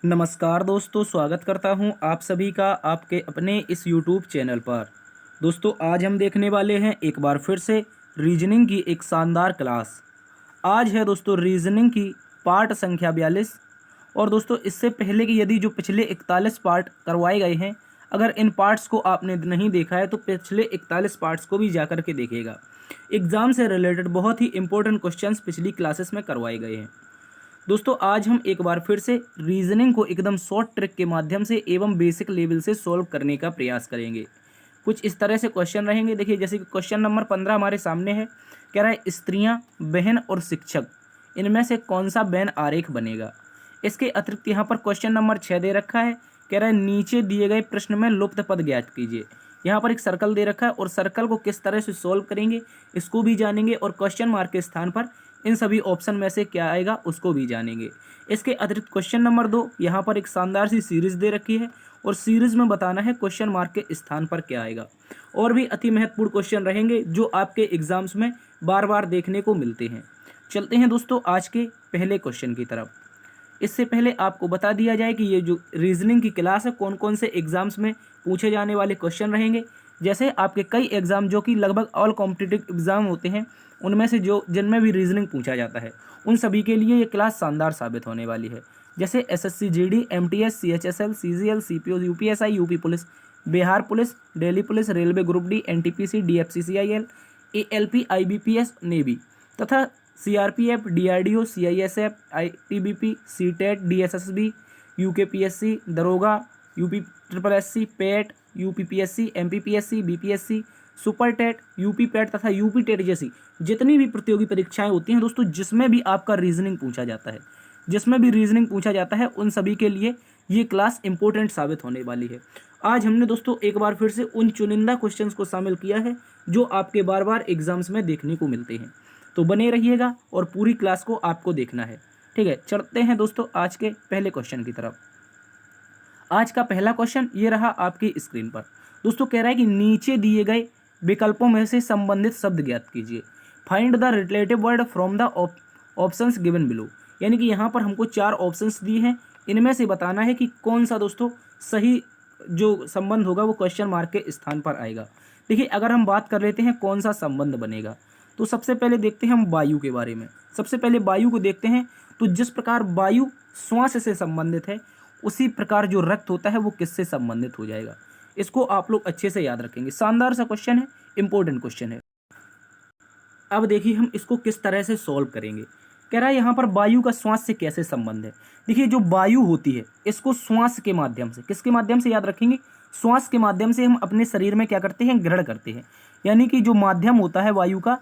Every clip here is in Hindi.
नमस्कार दोस्तों, स्वागत करता हूं आप सभी का आपके अपने इस YouTube चैनल पर। दोस्तों, आज हम देखने वाले हैं एक बार फिर से रीजनिंग की एक शानदार क्लास। आज है दोस्तों रीजनिंग की पार्ट संख्या 42। और दोस्तों, इससे पहले कि यदि जो पिछले 41 पार्ट करवाए गए हैं, अगर इन पार्ट्स को आपने नहीं देखा है तो पिछले 41 पार्ट्स को भी जाकर के देखिएगा। एग्ज़ाम से रिलेटेड बहुत ही इंपॉर्टेंट क्वेश्चंस पिछली क्लासेस में करवाए गए हैं। दोस्तों, आज हम एक बार फिर से रीजनिंग को एकदम शॉर्ट ट्रिक के माध्यम से एवं बेसिक लेवल से सॉल्व करने का प्रयास करेंगे। कुछ इस तरह से क्वेश्चन रहेंगे। देखिए, जैसे कि क्वेश्चन नंबर 15 हमारे सामने है। कह रहा है स्त्रियां, बहन और शिक्षक, इनमें से कौन सा वेन आरेख बनेगा। इसके अतिरिक्त यहाँ पर क्वेश्चन नंबर 6 दे रखा है। कह रहा है नीचे दिए गए प्रश्न में लुप्त पद ज्ञात कीजिए। यहाँ पर एक सर्कल दे रखा है और सर्कल को किस तरह से सॉल्व करेंगे इसको भी जानेंगे, और क्वेश्चन मार्क के स्थान पर इन सभी ऑप्शन में से क्या आएगा उसको भी जानेंगे। इसके अतिरिक्त क्वेश्चन नंबर 2, यहाँ पर एक शानदार सी सीरीज दे रखी है और सीरीज में बताना है क्वेश्चन मार्क के स्थान पर क्या आएगा। और भी अति महत्वपूर्ण क्वेश्चन रहेंगे जो आपके एग्जाम्स में बार बार देखने को मिलते हैं। चलते हैं दोस्तों आज के पहले क्वेश्चन की तरफ। इससे पहले आपको बता दिया जाए कि ये जो रीजनिंग की क्लास है कौन कौन से एग्जाम्स में पूछे जाने वाले क्वेश्चन रहेंगे। जैसे आपके कई एग्जाम जो कि लगभग ऑल कॉम्पिटिटिव एग्जाम होते हैं, उनमें से जो जिनमें भी रीजनिंग पूछा जाता है, उन सभी के लिए ये क्लास शानदार साबित होने वाली है। जैसे SSC GD, MTS, CHSL, CGL, CPO, UPSI, UP police, Bihar police, Delhi police, railway group D, NTPC, DFCCIL, ALP, IBPS, navy तथा CRPF, DRDO, CISF, ITBP, CTET, DSSB, UKPSC, दरोगा, UP triple SC, PET, UPPSC, MPPSC, BPSC, super TET, UP PET तथा यूपी टेट जैसी जितनी भी प्रतियोगी परीक्षाएं होती हैं दोस्तों, जिसमें भी आपका रीजनिंग पूछा जाता है, उन सभी के लिए ये क्लास इंपॉर्टेंट साबित होने वाली है। आज हमने दोस्तों एक बार फिर से उन चुनिंदा क्वेश्चंस को शामिल किया है जो आपके बार बार एग्जाम्स में देखने को मिलते हैं। तो बने रहिएगा और पूरी क्लास को आपको देखना है। ठीक है, चलते हैं दोस्तों आज के पहले क्वेश्चन की तरफ। आज का पहला क्वेश्चन ये रहा आपकी स्क्रीन पर। दोस्तों, कह रहा है कि नीचे दिए गए विकल्पों में से संबंधित शब्द ज्ञात कीजिए। Find the relative word from the options given below. यानी कि यहाँ पर हमको 4 ऑप्शंस दिए हैं, इनमें से बताना है कि कौन सा दोस्तों सही जो संबंध होगा वो क्वेश्चन मार्क के स्थान पर आएगा। देखिए, अगर हम बात कर लेते हैं कौन सा संबंध बनेगा, तो सबसे पहले देखते हैं हम वायु के बारे में। सबसे पहले वायु को देखते हैं। तो जिस प्रकार वायु श्वास से संबंधित है, उसी प्रकार जो रक्त होता है वो किससे संबंधित हो जाएगा। इसको आप लोग अच्छे से याद रखेंगे। शानदार सा क्वेश्चन है, इंपॉर्टेंट क्वेश्चन है। अब देखिए हम इसको किस तरह से सॉल्व करेंगे। कह रहा है यहाँ पर वायु का श्वास से कैसे संबंध है। देखिए, जो वायु होती है इसको श्वास के माध्यम से, किसके माध्यम से याद रखेंगे, श्वास के माध्यम से हम अपने शरीर में क्या करते हैं, ग्रहण करते हैं। यानी कि जो माध्यम होता है वायु का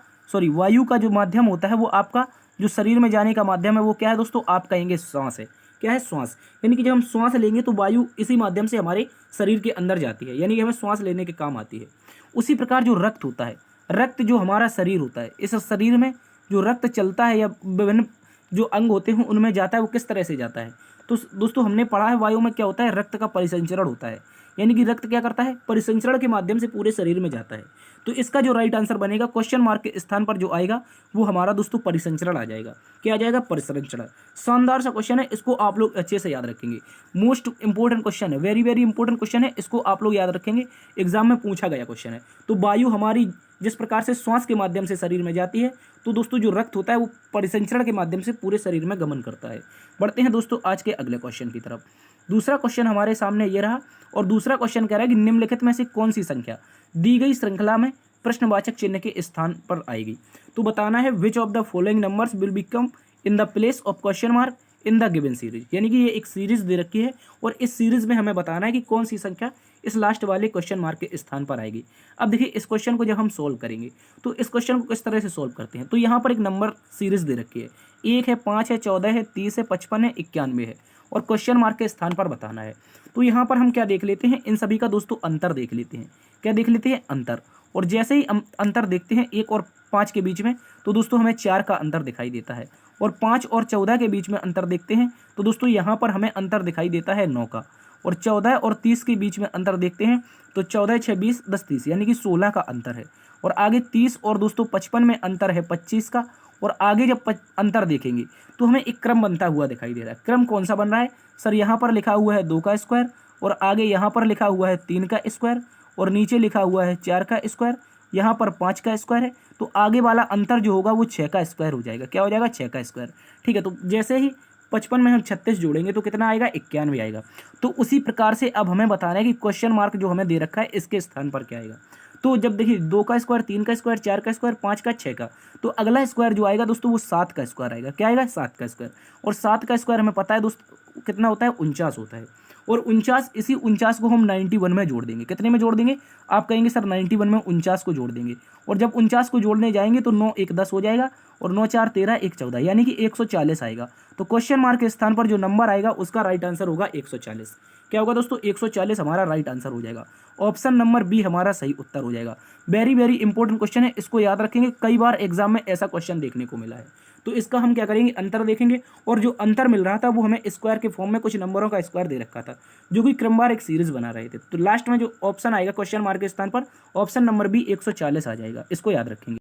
जो माध्यम होता है वो आपका जो शरीर में जाने का माध्यम है वो क्या है दोस्तों, आप कहेंगे श्वास है। क्या है, श्वास। यानी कि जब हम श्वास लेंगे तो वायु इसी माध्यम से हमारे शरीर के अंदर जाती है, यानी कि हमें श्वास लेने के काम आती है। उसी प्रकार जो रक्त होता है, रक्त जो हमारा शरीर होता है, इस शरीर में जो रक्त चलता है या विभिन्न जो अंग होते हैं उनमें जाता है, वो किस तरह से जाता है। तो दोस्तों हमने पढ़ा है वायु में क्या होता है, रक्त का परिसंचरण होता है। यानी कि रक्त क्या करता है, परिसंचरण के माध्यम से पूरे शरीर में जाता है। तो इसका जो राइट आंसर बनेगा, क्वेश्चन मार्क के स्थान पर जो आएगा वो हमारा दोस्तों परिसंचरण आ जाएगा। क्या आ जाएगा, परिसंचरण। शानदार सा क्वेश्चन है, इसको आप लोग अच्छे से याद रखेंगे। मोस्ट इंपॉर्टेंट क्वेश्चन है, वेरी वेरी इंपॉर्टेंट क्वेश्चन है, इसको आप लोग याद रखेंगे, एग्जाम में पूछा गया क्वेश्चन है। तो वायु हमारी जिस प्रकार से श्वास के माध्यम से शरीर में जाती है, तो दोस्तों जो रक्त होता है वो परिसंचरण के माध्यम से पूरे शरीर में गमन करता है। बढ़ते हैं दोस्तों आज के अगले क्वेश्चन की तरफ। दूसरा क्वेश्चन हमारे सामने ये रहा, और दूसरा क्वेश्चन कह रहा है कि निम्नलिखित में से कौन सी संख्या दी गई श्रृंखला में प्रश्नवाचक चिन्ह के स्थान पर आएगी। तो बताना है which of the following numbers will become in the place of question mark in the given series. यानी कि ये एक सीरीज दे रखी है और इस सीरीज में हमें बताना है कि कौन सी संख्या इस लास्ट वाले क्वेश्चन मार्क के स्थान पर आएगी। अब देखिए, इस क्वेश्चन को जब हम सोल्व करेंगे तो इस क्वेश्चन को किस तरह से सोल्व करते हैं। तो यहाँ पर एक नंबर सीरीज दे रखी है, 1 है, 5 है, 14 है, 30 है, 55 है, 91 है, और क्वेश्चन मार्क के स्थान पर बताना है। तो यहाँ पर हम क्या देख लेते हैं, इन सभी का दोस्तों अंतर देख लेते हैं। क्या देख लेते हैं, अंतर। और जैसे ही अंतर देखते हैं 1 और 5 के बीच में, तो दोस्तों हमें 4 का अंतर दिखाई देता है। और 5 और 14 के बीच में अंतर देखते हैं तो दोस्तों यहाँ पर हमें अंतर दिखाई देता है 9 का। और 14 और 30 के बीच में अंतर देखते हैं तो 14, 6, 20, 10, 30, यानी कि 16 का अंतर है। और आगे 30 और दोस्तों 55 में अंतर है 25 का। और आगे जब अंतर देखेंगे तो हमें एक क्रम बनता हुआ दिखाई दे रहा है। क्रम कौन सा बन रहा है सर? यहाँ पर लिखा हुआ है 2 का स्क्वायर और आगे यहाँ पर लिखा हुआ है 3 का स्क्वायर और नीचे लिखा हुआ है 4 का स्क्वायर, यहाँ पर 5 का स्क्वायर है। तो आगे वाला अंतर जो होगा वो 6 का स्क्वायर हो जाएगा। क्या हो जाएगा? 6 का स्क्वायर। ठीक है, तो जैसे ही 55 में हम 36 जोड़ेंगे तो कितना आएगा? 91 आएगा। तो उसी प्रकार से अब हमें बताना है कि क्वेश्चन मार्क जो हमें दे रखा है इसके स्थान पर क्या आएगा। तो जब देखिए 2 का स्क्वायर, 3 का स्क्वायर, 4 का स्क्वायर, 5 का, 6 का, तो अगला स्क्वायर जो आएगा दोस्तों वो 7 का स्क्वायर आएगा। क्या आएगा? 7 का स्क्वायर। और 7 का स्क्वायर हमें पता है दोस्तों कितना होता है? 49 होता है। और 49, इसी 49 को हम 91 में जोड़ देंगे। कितने में जोड़ देंगे? आप कहेंगे सर 91 में 49 को जोड़ देंगे। और जब 49 को जोड़ने जाएंगे तो 9 1 10 हो जाएगा और 9 4 13 1 14, यानी कि 140 आएगा। तो क्वेश्चन मार्क के स्थान पर जो नंबर आएगा उसका राइट आंसर होगा 140। क्या होगा दोस्तों? 140 हमारा राइट आंसर हो जाएगा। ऑप्शन नंबर बी हमारा सही उत्तर हो जाएगा। वेरी वेरी इंपॉर्टेंट क्वेश्चन है, इसको याद रखेंगे। कई बार एग्जाम में ऐसा क्वेश्चन देखने को मिला है। तो इसका हम क्या करेंगे? अंतर देखेंगे और जो अंतर मिल रहा था वो हमें स्क्वायर के फॉर्म में कुछ नंबरों का स्क्वायर दे रखा था जो कि क्रमवार एक सीरीज बना रहे थे। तो लास्ट में जो ऑप्शन आएगा क्वेश्चन मार्क के स्थान पर, ऑप्शन नंबर बी 140 आ जाएगा। इसको याद रखेंगे।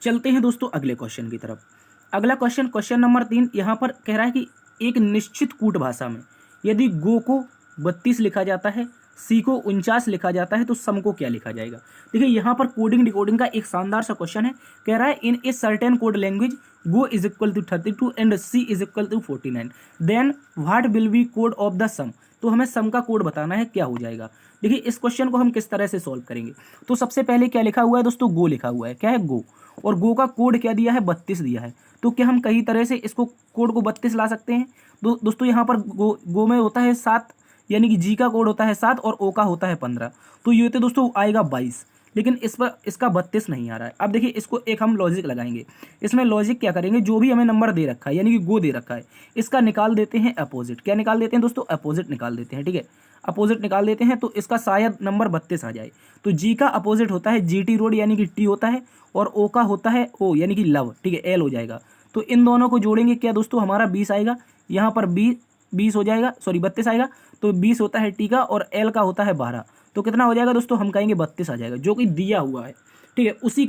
चलते हैं दोस्तों अगले क्वेश्चन की तरफ। अगला क्वेश्चन, क्वेश्चन नंबर 3, यहाँ पर कह रहा है कि एक निश्चित कूट भाषा में यदि गो को 32 लिखा जाता है, सी को 49 लिखा जाता है तो सम को क्या लिखा जाएगा। देखिए यहाँ पर कोडिंग डिकोडिंग का एक शानदार सा क्वेश्चन है। कह रहा है in a certain code language go is equal to 32 and C is equal to 49, then what will be code of the sum. तो हमें सम का कोड बताना है, क्या हो जाएगा। देखिए इस क्वेश्चन को हम किस तरह से सॉल्व करेंगे। तो सबसे पहले क्या लिखा हुआ है दोस्तों? गो लिखा हुआ है। क्या है? गो। और गो का कोड क्या दिया है? 32 दिया है। तो क्या हम कई तरह से इसको कोड को 32 ला सकते हैं? दोस्तों यहाँ पर गो में होता है 7, यानी कि जी का कोड होता है 7 और ओ का होता है 15। तो ये तो दोस्तों आएगा 22, लेकिन इस पर इसका 32 नहीं आ रहा है। अब देखिए इसको एक हम लॉजिक लगाएंगे। इसमें लॉजिक क्या करेंगे? जो भी हमें नंबर दे रखा है यानी कि गो दे रखा है, इसका निकाल देते हैं अपोजिट। क्या निकाल देते हैं दोस्तों? अपोजिट निकाल देते हैं। ठीक है, अपोजिट निकाल देते हैं तो इसका शायद नंबर 32 आ जाए। तो जी का अपोजिट होता है जीटी रोड यानी कि टी होता है, और ओ का होता है ओ यानी कि लव। ठीक है, एल हो जाएगा। तो इन दोनों को जोड़ेंगे क्या दोस्तों? हमारा 20 आएगा। यहाँ पर 20 हो जाएगा, सॉरी 32 आएगा। तो 20 होता है टी का और एल का होता है 12। तो कितना हो जाएगा दोस्तों? हम कहेंगे 32 आ जाएगा, जो कि दिया हुआ है। ठीक है, उसी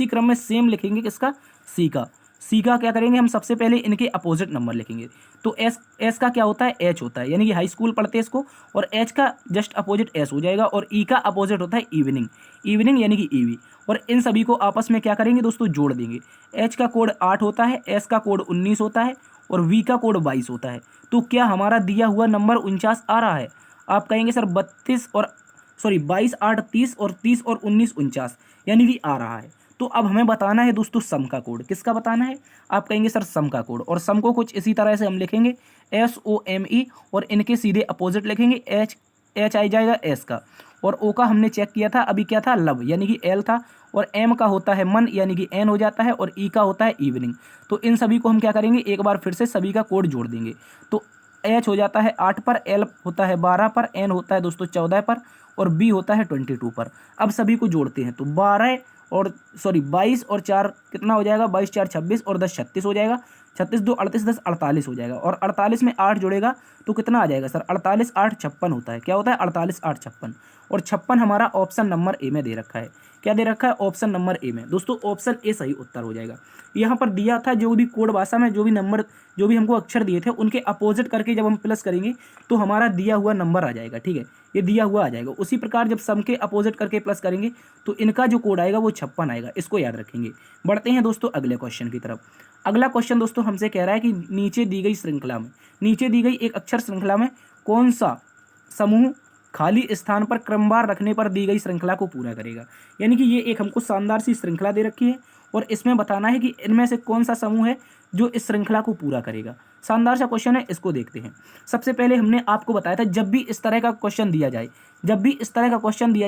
क्रम में सेम लिखेंगे किसका? सी का। सी का क्या करेंगे हम? सबसे पहले इनके अपोजिट नंबर लिखेंगे। तो एस का क्या होता है? एच होता है, यानी कि हाई स्कूल पढ़ते हैं इसको। और एच का जस्ट अपोजिट एस हो जाएगा। और ई का अपोजिट होता है इवनिंग, इवनिंग यानी कि ईवी। और इन सभी को आपस में क्या करेंगे दोस्तों? जोड़ देंगे। एच का कोड 8 होता है, एस का कोड 19 होता है और वी का कोड 22 होता है। तो क्या हमारा दिया हुआ नंबर 49 आ रहा है? आप कहेंगे सर 22 8 30 और 30 और 19 49, यानी कि आ रहा है। तो अब हमें बताना है दोस्तों सम का कोड। किसका बताना है? आप कहेंगे सर सम का कोड। और सम को कुछ इसी तरह से हम लिखेंगे SOME, और इनके सीधे अपोजिट लिखेंगे। एच आ जाएगा एस का, और ओ का हमने चेक किया था अभी क्या था? लव यानी कि एल था। और एम का होता है मन यानी कि एन हो जाता है। और ई का होता है इवनिंग। तो इन सभी को हम क्या करेंगे? एक बार फिर से सभी का कोड जोड़ देंगे। तो एच हो जाता है 8 पर, एल होता है 12 पर, एन होता है दोस्तों 14 पर, और बी होता है 22 पर। अब सभी को जोड़ते हैं तो 22 और 4 कितना हो जाएगा? 22 4 26 और 10 36 हो जाएगा। 36 2 38, 10 48 हो जाएगा। और 48 में 8 जुड़ेगा तो कितना आ जाएगा सर? 48 8 56 होता है। क्या होता है? 48 8 56। और 56 हमारा ऑप्शन नंबर ए में दे रखा है। क्या दे रखा है? ऑप्शन नंबर ए में। दोस्तों ऑप्शन ए सही उत्तर हो जाएगा। यहाँ पर दिया था जो भी कोड भाषा में जो भी हमको अक्षर दिए थे उनके अपोजिट करके जब हम प्लस करेंगे तो हमारा दिया हुआ नंबर आ जाएगा। ठीक है, ये दिया हुआ आ जाएगा। उसी प्रकार जब सम के अपोजिट करके प्लस करेंगे तो इनका जो कोड आएगा वो 56 आएगा। इसको याद रखेंगे। बढ़ते हैं दोस्तों अगले क्वेश्चन की तरफ। अगला क्वेश्चन दोस्तों हमसे कह रहा है कि नीचे दी गई एक अक्षर श्रृंखला में कौन सा समूह खाली स्थान पर क्रमवार रखने पर दी गई श्रृंखला को पूरा करेगा। यानी कि ये एक हमको शानदार सी श्रृंखला दे रखी है और इसमें बताना है कि इनमें से कौन सा समूह है जो इस श्रृंखला को पूरा करेगा। शानदार सा क्वेश्चन है, इसको देखते हैं। सबसे पहले हमने आपको बताया था जब भी इस तरह का क्वेश्चन दिया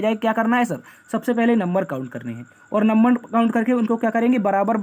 जाए क्या करना है सर? सबसे पहले नंबर काउंट करने हैं और नंबर काउंट करके उनको क्या करेंगे? बराबर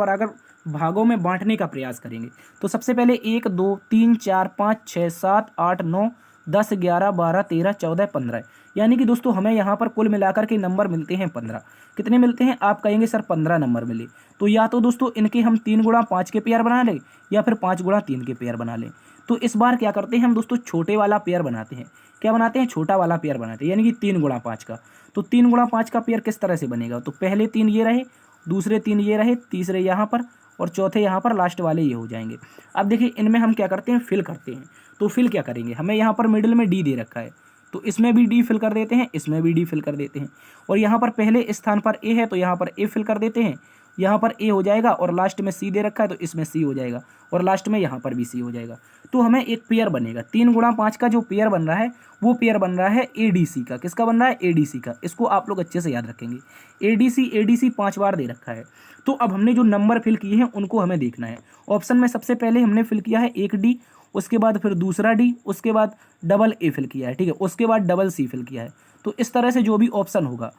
भागों में बांटने का प्रयास करेंगे। तो सबसे पहले 1 2 3 4 5 6 7 8 9 10 11 12 13 14 15, यानी कि दोस्तों हमें यहाँ पर कुल मिलाकर के नंबर मिलते हैं 15। कितने मिलते हैं? आप कहेंगे सर 15 नंबर मिले। तो या तो दोस्तों इनके हम 3 गुणा 5 के पेयर बना लें या फिर 5 गुणा 3 के पेयर बना लें। तो इस बार क्या करते हैं हम दोस्तों? छोटे वाला पेयर बनाते हैं। क्या बनाते हैं? छोटा वाला पेयर बनाते हैं, यानी कि 3 गुणा 5 का। तो 3 गुणा 5 का पेयर किस तरह से बनेगा? तो पहले 3 ये रहे, दूसरे 3 ये रहे, तीसरे यहाँ पर और चौथे यहाँ पर लास्ट वाले ये हो जाएंगे। अब देखिए इनमें हम क्या करते हैं, फिल करते हैं। तो फिल क्या करेंगे, हमें यहाँ पर मिडिल में डी दे रखा है, तो इसमें भी डी फिल कर देते हैं, इसमें भी डी फिल कर देते हैं। और यहाँ पर पहले स्थान पर ए है तो यहाँ पर ए फिल कर देते हैं, यहाँ पर ए हो जाएगा, और लास्ट में सी दे रखा है तो इसमें सी हो जाएगा, और लास्ट में यहाँ पर भी सी हो जाएगा। तो हमें एक पेयर बनेगा, 3 गुणा 5 का जो पेयर बन रहा है वो पेयर बन रहा है एडीसी का। किसका बन रहा है, एडीसी का। इसको आप लोग अच्छे से याद रखेंगे। एडीसी 5 बार दे रखा है। तो अब हमने जो नंबर फिल किए हैं उनको हमें देखना है। ऑप्शन में सबसे पहले हमने फिल किया है एक डी, उसके बाद फिर दूसरा डी, उसके बाद डबल ए फिल किया है, ठीक है, उसके बाद डबल सी फिल किया है। तो इस तरह से जो भी ऑप्शन होगा,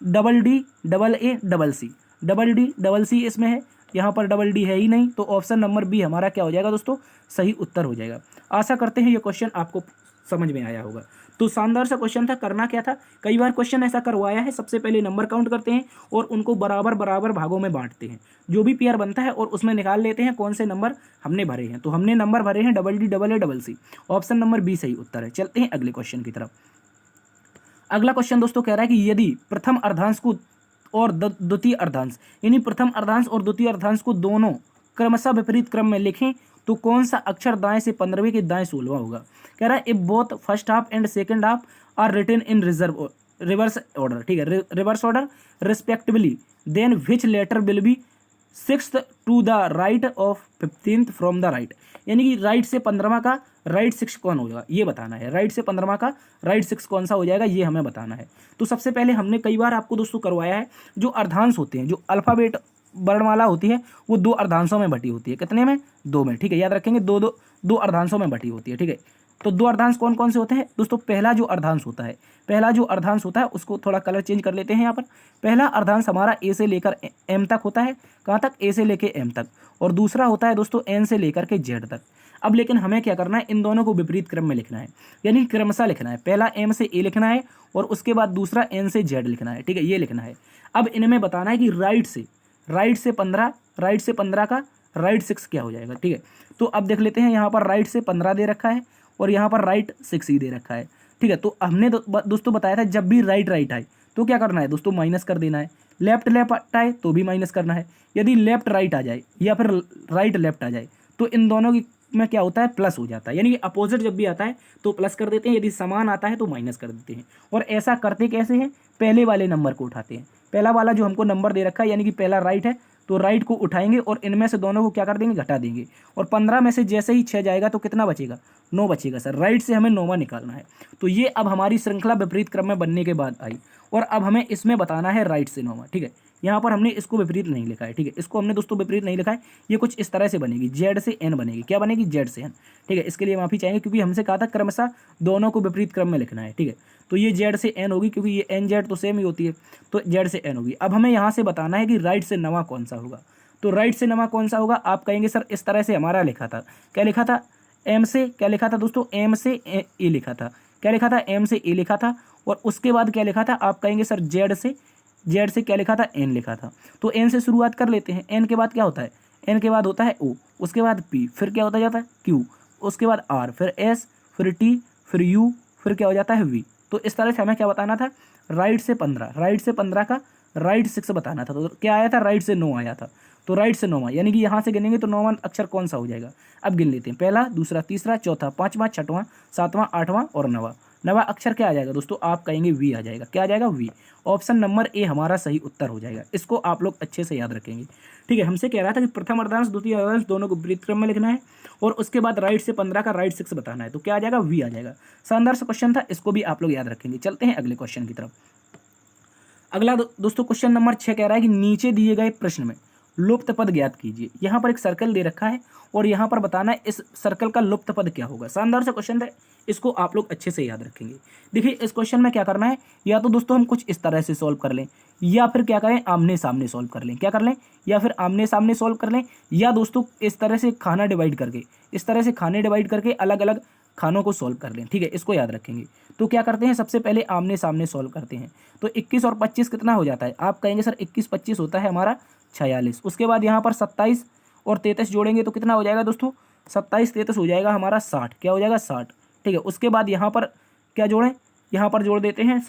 double D double A double C, double D double C इसमें है, यहाँ पर डबल डी है ही नहीं, तो ऑप्शन नंबर बी हमारा क्या हो जाएगा दोस्तों, सही उत्तर हो जाएगा। आशा करते हैं ये क्वेश्चन आपको समझ में आया होगा। तो शानदार सा क्वेश्चन था। करना क्या था, कई बार क्वेश्चन ऐसा करवाया है, सबसे पहले नंबर काउंट करते हैं और उनको बराबर बराबर भागों में बांटते हैं, जो भी पेयर बनता है और उसमें निकाल लेते हैं कौन से नंबर हमने भरे हैं। तो हमने नंबर भरे हैं double D double A double C, option number B सही उत्तर है। चलते हैं अगले क्वेश्चन की तरफ। अगला क्वेश्चन दोस्तों कह रहा है कि यदि प्रथम अर्धांश को और द्वितीय अर्धांश, यानी प्रथम अर्धांश और द्वितीय अर्धांश को दोनों क्रमशः विपरीत क्रम में लिखें तो कौन सा अक्षर दाएं से 15वें के दाएं 16वां होगा। कह रहा है if both first half and second half are written in reverse order, ठीक है, reverse order respectively, then which letter will be 6th to the right of 15th from the right. यानी कि राइट से 15वां का राइट 6 कौन होगा ये बताना है। राइट से 15वां का राइट 6 कौन सा हो जाएगा ये हमें बताना है। तो सबसे पहले हमने कई बार आपको दोस्तों करवाया है, जो अर्धांश होते हैं, जो अल्फाबेट वर्णमाला होती है वो 2 अर्धांशों में बटी होती है। कितने में, 2 में, ठीक है, याद रखेंगे, दो अर्धांशों में बटी होती है, ठीक है। तो 2 अर्धांश कौन कौन से होते हैं दोस्तों। पहला जो अर्धांश होता है उसको थोड़ा कलर चेंज कर लेते हैं यहाँ पर। पहला अर्धांश हमारा ए से लेकर एम तक होता है, कहाँ तक, ए से लेकर एम तक, और दूसरा होता है दोस्तों एन से लेकर के जेड तक। अब लेकिन हमें क्या करना है, इन दोनों को विपरीत क्रम में लिखना है, यानी क्रमशः लिखना है। पहला एम से ए लिखना है और उसके बाद दूसरा एन से जेड लिखना है, ठीक है, ये लिखना है। अब इनमें बताना है कि राइट से 15 का राइट 6 क्या हो जाएगा, ठीक है। तो अब देख लेते हैं, यहाँ पर राइट से 15 दे रखा है और यहाँ पर राइट 6 ही दे रखा है, ठीक है। तो हमने दोस्तों बताया था जब भी राइट आए तो क्या करना है दोस्तों, माइनस कर देना है। लेफ्ट आए तो भी माइनस करना है। यदि लेफ्ट राइट आ जाए या फिर राइट लेफ्ट आ जाए तो इन दोनों की में क्या होता है, प्लस हो जाता है। यानी कि अपोजिट जब भी आता है तो प्लस कर देते हैं, यदि समान आता है तो माइनस कर देते हैं। और ऐसा करते कैसे हैं, पहले वाले नंबर को उठाते हैं। पहला वाला जो हमको नंबर दे रखा है, यानी कि पहला राइट है तो राइट को उठाएंगे और इनमें से दोनों को क्या कर देंगे, घटा देंगे। और 15 में से जैसे ही 6 जाएगा तो कितना बचेगा, 9 बचेगा सर। राइट से हमें 9वां निकालना है। तो ये अब हमारी श्रृंखला विपरीत क्रम में बनने के बाद आई, और अब हमें इसमें बताना है राइट से 9वां, ठीक है। यहाँ पर हमने इसको विपरीत नहीं लिखा है, ठीक है, इसको हमने दोस्तों विपरीत नहीं लिखा है। ये कुछ इस तरह से बनेगी, जेड से एन बनेगी। क्या बनेगी, जेड से एन, ठीक है। इसके लिए माफी चाहेंगे क्योंकि हमसे कहा था क्रमशः दोनों को विपरीत क्रम में लिखना है, ठीक है। तो ये जेड से एन होगी, क्योंकि ये एन जेड तो सेम ही होती है, तो जेड से एन होगी। अब हमें यहाँ से बताना है कि राइट से 9वां कौन सा होगा। तो राइट से 9वां कौन सा होगा, आप कहेंगे सर इस तरह से हमारा लिखा था। क्या लिखा था, एम से क्या लिखा था दोस्तों, एम से ए लिखा था। क्या लिखा था, एम से ए लिखा था, और उसके बाद क्या लिखा था, आप कहेंगे सर जेड से क्या लिखा था, एन लिखा था। तो एन से शुरुआत कर लेते हैं। एन के बाद क्या होता है, एन के बाद होता है ओ, उसके बाद पी, फिर क्या होता जाता है क्यू, उसके बाद आर, फिर एस, फिर टी, फिर यू, फिर क्या हो जाता है वी। तो इस तरह से हमें क्या बताना था, राइट से 15 का राइट 6 बताना था। तो क्या आया था, राइट से 9 आया था। तो राइट से 9वां, यानी कि यहाँ से गिनेंगे तो 9वां अक्षर कौन सा हो जाएगा। अब गिन लेते हैं, पहला, दूसरा, तीसरा, चौथा, 5वां, 6वां, 7वां, 8वां और 9वां। 9वां अक्षर क्या आ जाएगा दोस्तों, आप कहेंगे वी आ जाएगा। क्या आ जाएगा, वी। ऑप्शन नंबर ए हमारा सही उत्तर हो जाएगा। इसको आप लोग अच्छे से याद रखेंगे, ठीक है। हमसे कह रहा था कि प्रथम अर्धांश द्वितीय अर्धांश दोनों को विपरीत क्रम में लिखना है और उसके बाद राइट से 15 का राइट 6 बताना है। तो क्या आ जाएगा, वी आ जाएगा। शानदार सा क्वेश्चन था, इसको भी आप लोग याद रखेंगे। चलते हैं अगले क्वेश्चन की तरफ। अगला दोस्तों क्वेश्चन नंबर 6 कह रहा है कि नीचे दिए गए प्रश्न में लुप्त पद ज्ञात कीजिए। यहाँ पर एक सर्कल दे रखा है और यहाँ पर बताना है इस सर्कल का लुप्त पद क्या होगा। शानदार सा क्वेश्चन है, इसको आप लोग अच्छे से याद रखेंगे। देखिए इस क्वेश्चन में क्या करना है, या तो दोस्तों हम कुछ इस तरह से सॉल्व कर लें, या फिर क्या करें, आमने सामने सॉल्व कर लें। क्या कर लें, या फिर आमने सामने सॉल्व कर लें, या दोस्तों इस तरह से खाना डिवाइड करके, इस तरह से खाने डिवाइड करके अलग अलग खानों को सॉल्व कर लें, ठीक है। इसको याद रखेंगे। तो क्या करते हैं, सबसे पहले आमने सामने सॉल्व करते हैं। तो 21 और 25 कितना हो जाता है, आप कहेंगे सर 21 25 होता है हमारा 46। उसके बाद यहाँ पर 27 और 33 जोड़ेंगे तो कितना हो जाएगा दोस्तों, 27 33 हो जाएगा हमारा 60। क्या हो जाएगा, 60, ठीक है। उसके बाद यहाँ पर क्या जोड़ें, यहाँ पर जोड़ देते हैं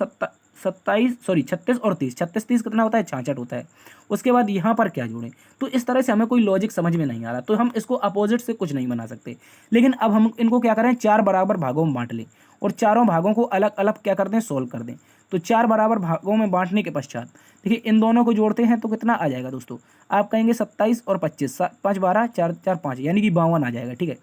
36 और 30, 36 30 कितना होता है, 66 होता है। उसके बाद यहाँ पर क्या जोड़ें, तो इस तरह से हमें कोई लॉजिक समझ में नहीं आ रहा, तो हम इसको अपोजिट से कुछ नहीं बना सकते। लेकिन अब हम इनको क्या करें, 4 बराबर भागों में बांट लें और चारों भागों को अलग अलग क्या कर दें, सोल्व कर दें। तो 4 बराबर भागों में बांटने के पश्चात देखिए इन दोनों को जोड़ते हैं तो कितना आ जाएगा दोस्तों, आप कहेंगे 27 और 25, 5 12 4 4 5 यानी कि 52 आ जाएगा, ठीक है।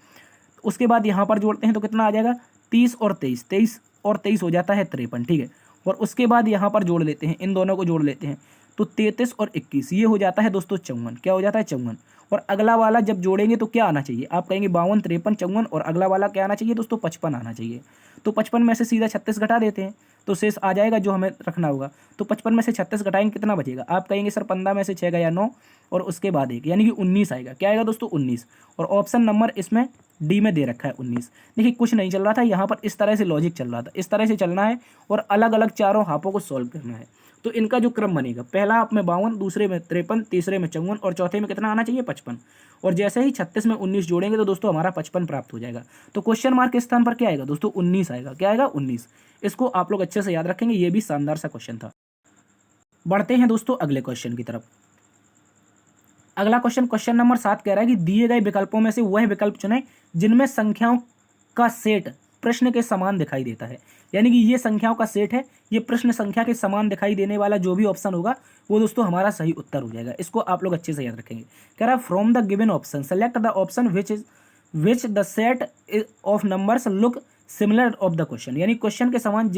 उसके बाद यहाँ पर जोड़ते हैं तो कितना आ जाएगा, 30 और 23, 23 और 23 हो जाता है 53, ठीक है। और उसके बाद यहाँ पर जोड़ लेते हैं, इन दोनों को जोड़ लेते हैं तो 33 और 21 ये हो जाता है दोस्तों 54, क्या हो जाता है 54। और अगला वाला जब जोड़ेंगे तो क्या आना चाहिए, आप कहेंगे 52 53 54, और अगला वाला क्या आना चाहिए दोस्तों, 55 आना चाहिए। तो 55 में से सीधा 36 घटा देते हैं तो शेष आ जाएगा जो हमें रखना होगा। तो 55 में से 36 घटाएंगे कितना बचेगा, आप कहेंगे सर 15 में से 6 गया 9 और उसके बाद 1 यानी कि 19 आएगा। क्या आएगा दोस्तों, 19। और ऑप्शन नंबर इसमें डी में दे रखा है 19। देखिए कुछ नहीं चल रहा था यहाँ पर, इस तरह से लॉजिक चल रहा था, इस तरह से चलना है और अलग अलग चारों हाफों को सॉल्व करना है। तो इनका जो क्रम बनेगा, पहला आप में 52, दूसरे में 53, तीसरे में 54 और चौथे में कितना आना चाहिए, 55। और जैसे ही 36 में 19 जोड़ेंगे तो दोस्तों हमारा 55 प्राप्त हो जाएगा। तो क्वेश्चन मार्क के स्थान पर क्या आएगा दोस्तों, 19 आएगा। क्या आएगा, 19। इसको आप लोग अच्छे से याद रखेंगे, ये भी शानदार सा क्वेश्चन था। बढ़ते हैं दोस्तों अगले क्वेश्चन की तरफ। अगला क्वेश्चन नंबर 7 कह रहा है कि दिए गए विकल्पों में से वह विकल्प चुनें जिनमें संख्याओं का सेट प्रश्न के समान दिखाई देता है। यानी कि ये संख्याओं का सेट है, ये प्रश्न संख्या के समान दिखाई देने वाला जो भी ऑप्शन होगा वो दोस्तों हमारा सही उत्तर हो जाएगा। इसको आप लोग अच्छे से याद रखेंगे। कह रहा है from the given option select the option which the set of numbers look similar of the question. यानी क्वेश्चन के समान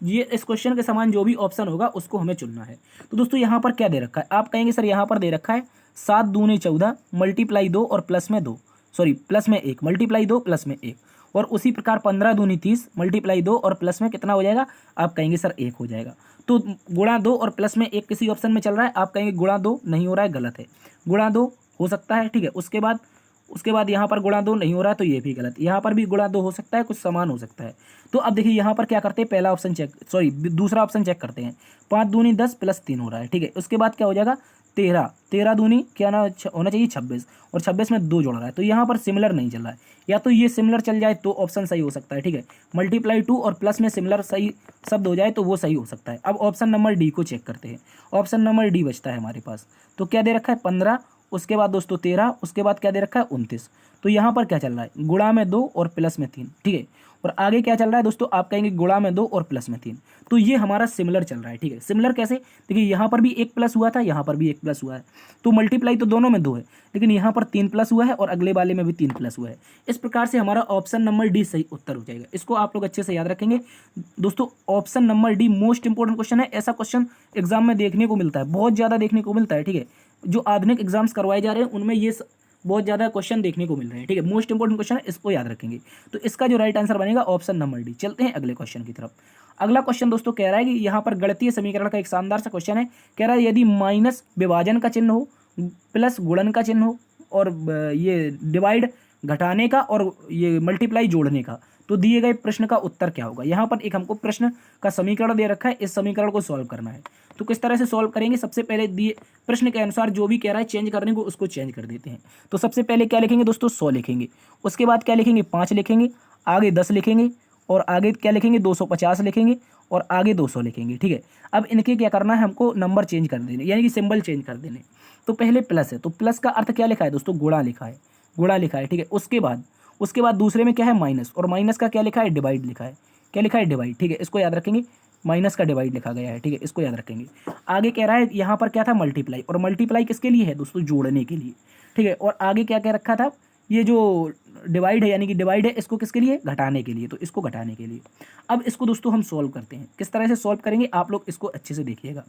ये इस क्वेश्चन के समान जो भी ऑप्शन होगा उसको हमें चुनना है। तो दोस्तों यहाँ पर क्या दे रखा है, आप कहेंगे सर यहाँ पर दे रखा है 7 दूनी 14 मल्टीप्लाई 2 और प्लस में 2, प्लस में 1 मल्टीप्लाई 2 प्लस में 1। और उसी प्रकार 15 दूनी 30 मल्टीप्लाई 2 और प्लस में कितना हो जाएगा, आप कहेंगे सर 1 हो जाएगा। तो गुणा 2 और प्लस में 1 किसी ऑप्शन में चल रहा है, आप कहेंगे गुणा 2 नहीं हो रहा है, गलत है। गुणा 2 हो सकता है, ठीक है। उसके बाद यहाँ पर गुणा 2 नहीं हो रहा है तो ये भी गलत, यहाँ पर भी गुणा 2 हो सकता है, कुछ समान हो सकता है। तो अब देखिए यहाँ पर क्या करते हैं, पहला ऑप्शन दूसरा ऑप्शन चेक करते हैं। 5 दूनी 10 प्लस 3 हो रहा है, ठीक है। उसके बाद क्या हो जाएगा, 13 दूनी क्या ना होना चाहिए 26, और 26 में 2 जोड़ रहा है तो यहाँ पर सिमिलर नहीं चल रहा है। या तो ये सिमिलर चल जाए तो ऑप्शन सही हो सकता है, ठीक है। मल्टीप्लाई 2 और प्लस में सिमिलर सही शब्द हो जाए तो वो सही हो सकता है। अब ऑप्शन नंबर डी को चेक करते हैं। ऑप्शन नंबर डी बचता है हमारे पास, तो क्या दे रखा है 15, उसके बाद दोस्तों 13, उसके बाद क्या दे रखा है 29। तो यहाँ पर क्या चल रहा है, गुणा में 2 और प्लस में 3, ठीक है। और आगे क्या चल रहा है दोस्तों, आप कहेंगे गुणा में 2 और प्लस में 3। तो ये हमारा सिमिलर चल रहा है, ठीक है। सिमिलर कैसे, देखिए यहाँ पर भी 1 प्लस हुआ था, यहाँ पर भी 1 प्लस हुआ है, तो मल्टीप्लाई तो दोनों में 2 है, लेकिन यहाँ पर 3 प्लस हुआ है और अगले वाले में भी 3 प्लस हुआ है। इस प्रकार से हमारा ऑप्शन नंबर डी सही उत्तर हो जाएगा। इसको आप लोग अच्छे से याद रखेंगे दोस्तों। Option number D most important question है। ऐसा क्वेश्चन एग्जाम में देखने को मिलता है, बहुत ज़्यादा देखने को मिलता है, ठीक है। जो आधुनिक एग्जाम्स करवाए जा रहे हैं उनमें ये बहुत ज़्यादा क्वेश्चन देखने को मिल रहे हैं, ठीक है। मोस्ट इंपॉर्टेंट क्वेश्चन है, इसको याद रखेंगे। तो इसका जो राइट आंसर बनेगा ऑप्शन नंबर डी। चलते हैं अगले क्वेश्चन की तरफ। अगला क्वेश्चन दोस्तों कह रहा है कि यहाँ पर गणितीय समीकरण का एक शानदार सा क्वेश्चन है। कह रहा है यदि माइनस विभाजन का चिन्ह हो, प्लस गुणन का चिन्ह हो, और ये डिवाइड घटाने का, और ये मल्टीप्लाई जोड़ने का, तो दिए गए प्रश्न का उत्तर क्या होगा। यहाँ पर एक हमको प्रश्न का समीकरण दे रखा है, इस समीकरण को सॉल्व करना है। तो किस तरह से सॉल्व करेंगे, सबसे पहले दिए प्रश्न के अनुसार जो भी कह रहा है चेंज करने को, उसको चेंज कर देते हैं। तो सबसे पहले क्या लिखेंगे दोस्तों, 100 लिखेंगे। उसके बाद क्या लिखेंगे, 5 लिखेंगे, आगे 10 लिखेंगे, और आगे क्या लिखेंगे 250 लिखेंगे, और आगे 200 लिखेंगे, ठीक है। अब इनके क्या करना है, हमको नंबर चेंज कर देने, यानी कि सिंबल चेंज कर देने। तो पहले प्लस है, तो प्लस का अर्थ क्या लिखा है दोस्तों, गुणा लिखा है, गुणा लिखा है, ठीक है। उसके बाद दूसरे में क्या है, माइनस, और माइनस का क्या लिखा है, डिवाइड लिखा है। क्या लिखा है, डिवाइड, ठीक है। इसको याद रखेंगे, माइनस का डिवाइड लिखा गया है, ठीक है। इसको याद रखेंगे। आगे कह रहा है यहाँ पर क्या था, मल्टीप्लाई, और मल्टीप्लाई किसके लिए है दोस्तों, जोड़ने के लिए, ठीक है। और आगे क्या कह रखा था, ये जो डिवाइड है यानी कि डिवाइड है, इसको किसके लिए, घटाने के लिए, तो इसको घटाने के लिए। अब इसको दोस्तों हम सॉल्व करते हैं। किस तरह से सॉल्व करेंगे, आप लोग इसको अच्छे से देखिएगा।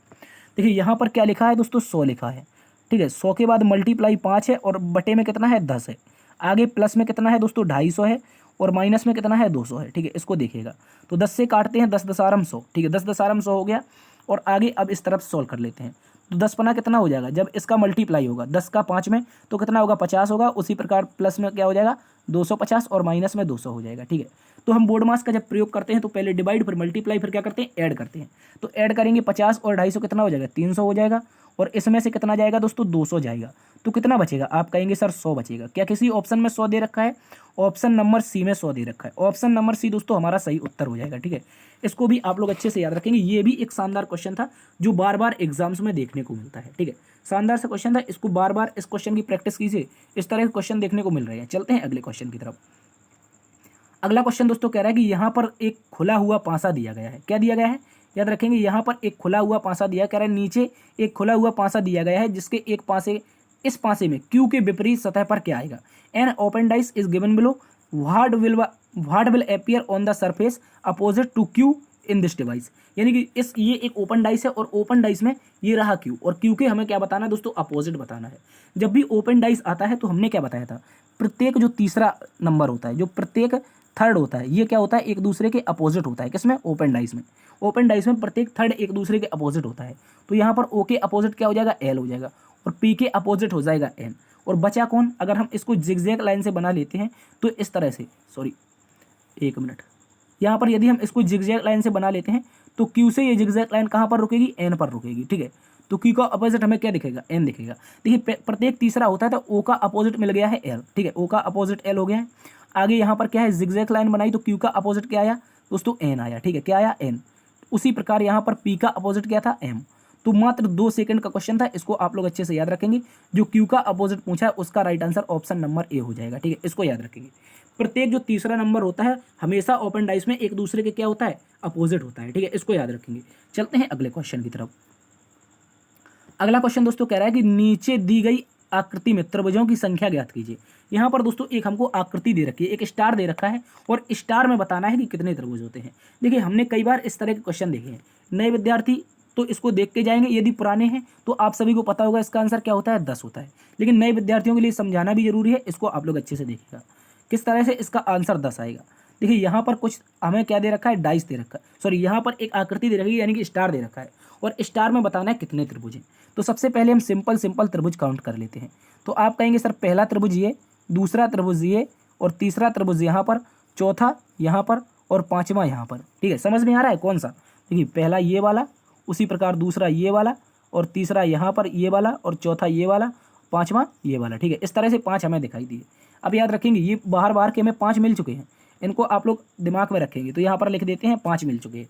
देखिए यहाँ पर क्या लिखा है दोस्तों, 100 लिखा है, ठीक है। 100 के बाद मल्टीप्लाई 5 है, और बटे में कितना है, 10 है। आगे प्लस में कितना है दोस्तों, 250 है, और माइनस में कितना है, 200 है, ठीक है। इसको देखिएगा, तो 10 से काटते हैं, 10 दसारम 100, ठीक है। 10 दसारम 100 हो गया। और आगे अब इस तरफ सॉल्व कर लेते हैं। तो 10 पना कितना हो जाएगा, जब इसका मल्टीप्लाई होगा 10 का 5 में, तो कितना होगा, 50 होगा। उसी प्रकार प्लस में क्या हो जाएगा, 250, और माइनस में 200 हो जाएगा, ठीक है। तो हम बोर्ड मास का जब प्रयोग करते हैं तो पहले डिवाइड, फिर मल्टीप्लाई, फिर क्या करते हैं, ऐड करते हैं। तो ऐड करेंगे 50 और 250 कितना हो जाएगा, 300 हो जाएगा। और इसमें से कितना जाएगा दोस्तों, 200 जाएगा, तो कितना बचेगा, आप कहेंगे सर 100 बचेगा। क्या किसी ऑप्शन में 100 दे रखा है, ऑप्शन नंबर सी में 100 दे रखा है, ऑप्शन नंबर सी दोस्तों हमारा सही उत्तर हो जाएगा। ठीक है, इसको भी आप लोग अच्छे से याद रखेंगे, ये भी एक शानदार क्वेश्चन था जो बार बार एग्जाम्स में देखने को मिलता है। ठीक है, शानदार सा क्वेश्चन था, इसको बार बार इस क्वेश्चन की प्रैक्टिस कीजिए, इस तरह के क्वेश्चन देखने को मिल रहे हैं। चलते हैं अगले क्वेश्चन की तरफ। अगला क्वेश्चन दोस्तों कह रहा है कि यहाँ पर एक खुला हुआ पासा दिया गया है। क्या दिया गया है, याद रखेंगे, यहाँ पर एक खुला हुआ पासा दिया, कह रहा है नीचे एक खुला हुआ पासा दिया गया है जिसके एक पासे, इस पासे में क्यू के विपरीत सतह पर क्या आएगा। An open dice is given below, what will appear on the surface opposite to Q in this device. यानी कि ये एक ओपन डाइस है और ओपन डाइस में ये रहा क्यू, और क्यू के हमें क्या बताना है दोस्तों, अपोजिट बताना है। जब भी ओपन डाइस आता है तो हमने क्या बताया था, प्रत्येक जो तीसरा नंबर होता है, जो प्रत्येक थर्ड होता है, ये क्या होता है, एक दूसरे के अपोजिट होता है। किसमें, ओपन डाइस में। ओपन डाइस में प्रत्येक थर्ड एक दूसरे के अपोजिट होता है। तो यहाँ पर ओ के अपोजिट क्या हो जाएगा, एल हो जाएगा, और पी के अपोजिट हो जाएगा एन। और बचा कौन, अगर हम इसको जिगजैग लाइन से बना लेते हैं तो इस तरह से, सॉरी एक मिनट, यहाँ पर यदि हम इसको जिगजैग लाइन से बना लेते हैं तो क्यू से ये जिगजैग लाइन कहाँ पर रुकेगी, एन पर रुकेगी। ठीक है, तो क्यू का अपोजिट हमें क्या दिखेगा, एन दिखेगा। देखिए प्रत्येक तीसरा होता है तो ओ का अपोजिट मिल गया है एल। ठीक है, ओ का अपोजिट एल हो गया है। आगे यहाँ पर क्या है, जिगजैग लाइन बनाई तो क्यू का अपोजिट क्या आया दोस्तों, एन आया। ठीक है, क्या आया, एन। उसी प्रकार यहाँ पर पी का अपोजिट क्या था, एम। तो मात्र 2 सेकंड का क्वेश्चन था, इसको आप लोग अच्छे से याद रखेंगे। जो क्यू का अपोजिट पूछा है उसका right answer option number A हो जाएगा। ठीक है, इसको याद रखेंगे। प्रत्येक जो तीसरा नंबर होता है हमेशा ओपन डाइस में एक दूसरे के क्या होता है, अपोजिट होता है। ठीक है, इसको याद रखेंगे। चलते हैं अगले क्वेश्चन की तरफ। अगला क्वेश्चन दोस्तों कह रहा है कि नीचे दी गई आकृति में त्रिभुजों की संख्या ज्ञात कीजिए। यहाँ पर दोस्तों एक हमको आकृति दे रखी है, एक स्टार दे रखा है, और स्टार में बताना है कि कितने त्रिभुज होते हैं। देखिए हमने कई बार इस तरह के क्वेश्चन देखे हैं, नए विद्यार्थी तो इसको देख के जाएंगे, यदि पुराने हैं तो आप सभी को पता होगा इसका आंसर क्या होता है, 10 होता है। लेकिन नए विद्यार्थियों के लिए समझाना भी जरूरी है, इसको आप लोग अच्छे से देखिएगा किस तरह से इसका आंसर 10 आएगा। देखिए यहाँ पर कुछ हमें क्या दे रखा है, डाइस दे रखा है, सॉरी यहाँ पर एक आकृति दे रखी है यानी कि स्टार दे रखा है, और स्टार में बताना है कितने त्रिभुज हैं। तो सबसे पहले हम सिंपल त्रिभुज काउंट कर लेते हैं। तो आप कहेंगे सर पहला त्रिभुज ये, दूसरा त्रिभुज ये, और तीसरा त्रिभुज यहाँ पर, चौथा यहाँ पर, और पांचवा यहाँ पर। ठीक है, समझ में आ रहा है कौन सा। देखिए पहला ये वाला, उसी प्रकार दूसरा ये वाला, और तीसरा यहाँ पर ये वाला, और चौथा ये वाला, पांचवा ये वाला। ठीक है, इस तरह से 5 हमें दिखाई दिए। अब याद रखेंगे ये बाहर के हमें 5 मिल चुके हैं, इनको आप लोग दिमाग में रखेंगे। तो यहाँ पर लिख देते हैं 5 मिल चुके हैं।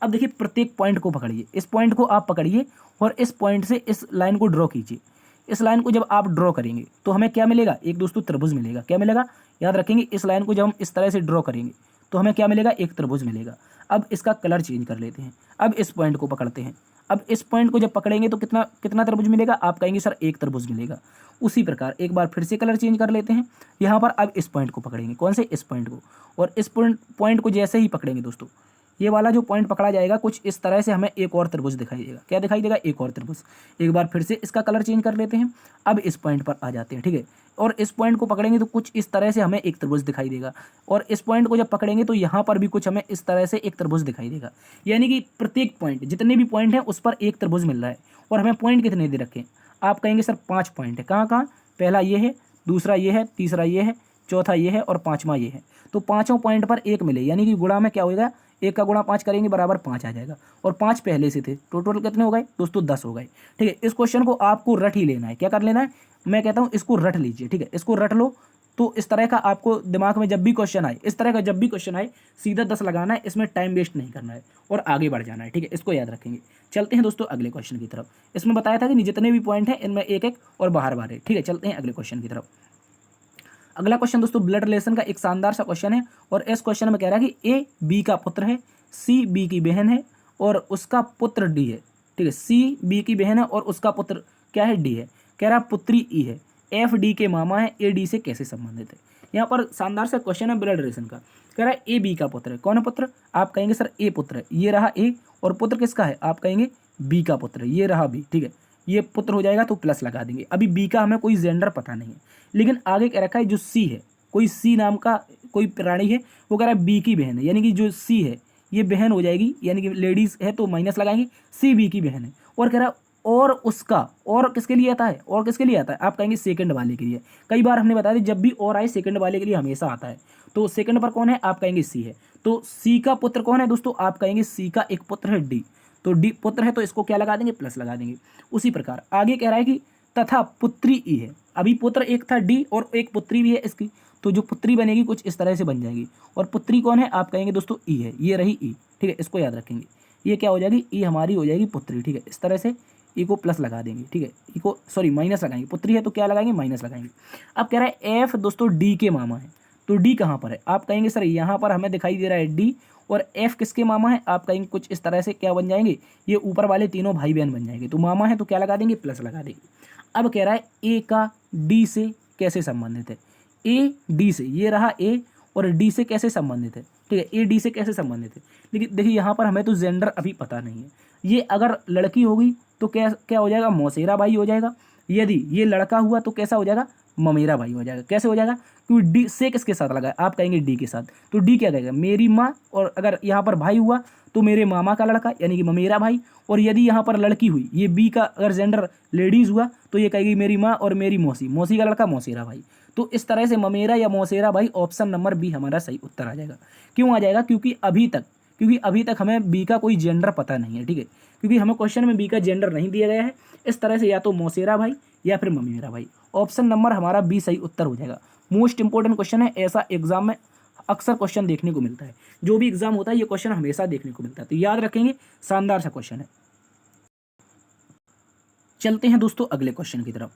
अब देखिए प्रत्येक पॉइंट को पकड़िए, इस पॉइंट को आप पकड़िए और इस पॉइंट से इस लाइन को ड्रॉ कीजिए। इस लाइन को जब आप ड्रॉ करेंगे तो हमें क्या मिलेगा, एक दोस्तों त्रिभुज मिलेगा। क्या मिलेगा, याद रखेंगे, इस लाइन को जब हम इस तरह से ड्रॉ करेंगे तो हमें क्या मिलेगा, एक त्रिभुज मिलेगा। अब इसका कलर चेंज कर लेते हैं। अब इस पॉइंट को पकड़ते हैं। अब इस पॉइंट को जब पकड़ेंगे तो कितना त्रिभुज मिलेगा, आप कहेंगे सर एक त्रिभुज मिलेगा। उसी प्रकार एक बार फिर से कलर चेंज कर लेते हैं। यहाँ पर अब इस पॉइंट को पकड़ेंगे, कौन से, इस पॉइंट को, और इस पॉइंट को जैसे ही पकड़ेंगे दोस्तों, ये वाला जो पॉइंट पकड़ा जाएगा कुछ इस तरह से हमें एक और त्रिभुज दिखाई देगा। क्या दिखाई देगा, एक और त्रिभुज। एक बार फिर से इसका कलर चेंज कर लेते हैं। अब इस पॉइंट पर आ जाते हैं। ठीक है, और इस पॉइंट को पकड़ेंगे तो कुछ इस तरह से हमें एक त्रिभुज दिखाई देगा, और इस पॉइंट को जब पकड़ेंगे तो यहाँ पर भी कुछ हमें इस तरह से एक त्रिभुज दिखाई देगा। यानी कि प्रत्येक पॉइंट, जितने भी पॉइंट हैं उस पर एक त्रिभुज मिल रहा है। और हमें पॉइंट कितने दे रखे हैं, आप कहेंगे सर 5 पॉइंट है। कहाँ कहाँ, पहला ये है, दूसरा ये है, तीसरा ये है, चौथा ये है, और पांचवा ये है। तो पांचों पॉइंट पर एक मिले, यानी कि गुणा में क्या होगा, 1 का गुणा 5 करेंगे बराबर 5 आ जाएगा, और 5 पहले से थे। टोटल कितने हो गए दोस्तों, 10 हो गए। ठीक है, इस क्वेश्चन को आपको रट ही लेना है। क्या कर लेना है, मैं कहता हूँ इसको रट लीजिए। ठीक है, इसको रट लो तो इस तरह का आपको दिमाग में जब भी क्वेश्चन आए, इस तरह का जब भी क्वेश्चन आए सीधा 10 लगाना है, इसमें टाइम वेस्ट नहीं करना है और आगे बढ़ जाना है। ठीक है, इसको याद रखेंगे। चलते हैं दोस्तों अगले क्वेश्चन की तरफ। इसमें बताया था कि जितने भी पॉइंट हैं इनमें एक एक और बाहर है। ठीक है, चलते हैं अगले क्वेश्चन की तरफ। अगला क्वेश्चन दोस्तों ब्लड रिलेशन का एक शानदार सा क्वेश्चन है, और इस क्वेश्चन में कह रहा है कि ए बी का पुत्र है, सी बी की बहन है और उसका पुत्र डी है। ठीक है, सी बी की बहन है और उसका पुत्र क्या है, डी है। कह रहा है पुत्री ई है, एफ डी के मामा है, ए डी से कैसे संबंधित है। यहाँ पर शानदार सा क्वेश्चन है ब्लड रिलेशन का। कह रहा है ए बी का पुत्र है, कौन है पुत्र, आप कहेंगे सर ए पुत्र है, ये रहा ए, और पुत्र किसका है, आप कहेंगे बी का पुत्र है, ये रहा बी। ठीक है, ये पुत्र हो जाएगा तो प्लस लगा देंगे। अभी बी का हमें कोई जेंडर पता नहीं है, लेकिन आगे कह रखा है जो सी है, कोई सी नाम का कोई प्राणी है, वो कह रहा है बी की बहन है, यानी कि जो सी है ये बहन हो जाएगी, यानी कि लेडीज है तो माइनस लगाएंगे, सी बी की बहन है। और कह रहा है और उसका, और किसके लिए आता है, और किसके लिए आता है, आप कहेंगे सेकंड वाले के लिए। कई बार हमने बताया था जब भी और आए सेकंड वाले के लिए हमेशा आता है। तो सेकंड पर कौन है, आप कहेंगे सी है। तो सी का पुत्र कौन है दोस्तों, आप कहेंगे सी का एक पुत्र है डी। तो डी पुत्र है तो इसको क्या लगा देंगे, प्लस लगा देंगे। उसी प्रकार आगे कह रहा है कि तथा पुत्री ई है। अभी पुत्र एक था डी और एक पुत्री भी है इसकी, तो जो पुत्री बनेगी कुछ इस तरह से बन जाएगी। और पुत्री कौन है, आप कहेंगे दोस्तों ई है, ये रही ई, ठीक है, इसको याद रखेंगे। ये क्या हो जाएगी, ई हमारी हो जाएगी पुत्री, ठीक है। इस तरह से ई को प्लस लगा देंगे, ठीक है, ई को सॉरी माइनस लगाएंगे, पुत्री है तो क्या लगाएंगे, माइनस लगाएंगे। अब कह रहा है एफ दोस्तों डी के मामा है, तो डी कहाँ पर है, आप कहेंगे सर यहाँ पर हमें दिखाई दे रहा है डी, और एफ किसके मामा है, आप कहेंगे कुछ इस तरह से क्या बन जाएंगे, ये ऊपर वाले तीनों भाई बहन बन जाएंगे। तो मामा है तो क्या लगा देंगे, प्लस लगा देंगे। अब कह रहा है ए का डी से कैसे संबंधित है, ए डी से, ये रहा ए और डी से कैसे संबंधित है, ठीक है, ए डी से कैसे संबंधित है। लेकिन देखिए यहाँ पर हमें तो जेंडर अभी पता नहीं है, ये अगर लड़की होगी तो क्या क्या हो जाएगा, मौसेरा भाई हो जाएगा। यदि ये लड़का हुआ तो कैसा हो जाएगा, ममेरा भाई हो जाएगा। कैसे हो जाएगा, क्योंकि डी से किसके साथ लगा है, आप कहेंगे डी के साथ, तो डी क्या कहेगा, मेरी माँ, और अगर यहाँ पर भाई हुआ तो मेरे मामा का लड़का यानी कि ममेरा भाई, और यदि यहाँ पर लड़की हुई, ये बी का अगर जेंडर लेडीज हुआ तो ये कहेगी मेरी माँ और मेरी मौसी, मौसी का लड़का मौसेरा भाई। तो इस तरह से ममेरा या मौसेरा भाई, ऑप्शन नंबर बी हमारा सही उत्तर आ जाएगा। क्यों आ जाएगा, क्योंकि अभी तक हमें बी का कोई जेंडर पता नहीं है, ठीक है, क्योंकि हमें क्वेश्चन में बी का जेंडर नहीं दिया गया है। इस तरह से या तो मौसेरा भाई या फिर ममेरा भाई, ऑप्शन नंबर हमारा बी सही उत्तर हो जाएगा। मोस्ट इंपॉर्टेंट क्वेश्चन है, ऐसा एग्जाम में अक्सर क्वेश्चन देखने को मिलता है, जो भी एग्जाम होता है ये क्वेश्चन हमेशा देखने को मिलता है, तो याद रखेंगे, शानदार सा क्वेश्चन है। चलते हैं दोस्तों अगले क्वेश्चन की तरफ।